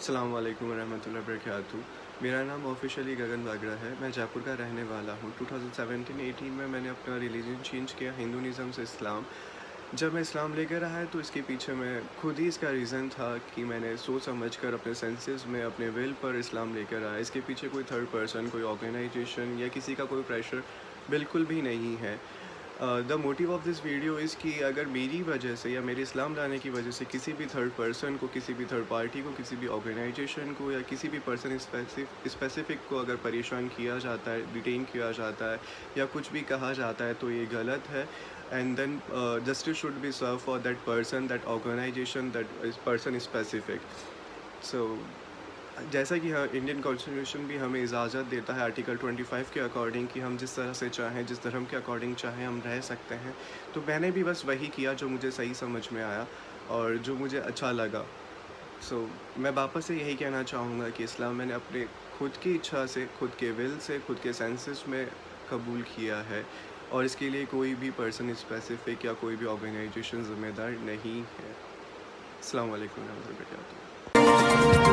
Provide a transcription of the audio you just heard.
السلام علیکم ورحمۃ اللہ وبرکاتہ۔ میرا نام آفیشلی گگن باگڑا ہے۔ میں جے پور کا رہنے والا ہوں۔ 2017-18 میں نے اپنا ریلیجن چینج کیا ہندونزم سے اسلام۔ جب میں اسلام لے کر آیا تو اس کے پیچھے میں خود ہی اس کا ریزن تھا کہ میں نے سوچ سمجھ کر اپنے سینسز میں اپنے ول پر اسلام لے کر آیا۔ اس کے پیچھے کوئی تھرڈ پرسن، کوئی آرگنائزیشن یا کسی کا کوئی پریشر بالکل بھی نہیں ہے۔ The motive of this video از کہ اگر میری وجہ سے یا میرے اسلام لانے کی وجہ سے کسی بھی تھرڈ پرسن کو، کسی بھی تھرڈ پارٹی کو، کسی بھی آرگنائزیشن کو یا کسی بھی پرسن اسپیسیفک کو اگر پریشان کیا جاتا ہے، ڈیٹین کیا جاتا ہے یا کچھ بھی کہا جاتا ہے تو یہ غلط ہے۔ And then justice should be serve for that person, that organization, that person specific. So جیسا کہ انڈین کانسٹیٹیوشن بھی ہمیں اجازت دیتا ہے آرٹیکل 25 کے اکارڈنگ کہ ہم جس طرح سے چاہیں، جس دھرم کے اکارڈنگ چاہیں ہم رہ سکتے ہیں، تو میں نے بھی بس وہی کیا جو مجھے صحیح سمجھ میں آیا اور جو مجھے اچھا لگا۔ سو میں واپس سے یہی کہنا چاہوں گا کہ اسلام میں نے اپنے خود کی اچھا سے، خود کے ول سے، خود کے سینسز میں قبول کیا ہے، اور اس کے لیے کوئی بھی پرسن اسپیسیفک یا کوئی بھی آرگنائزیشن ذمہ دار نہیں ہے۔ السلام علیکم ورحمۃ اللہ وبرکاتہ۔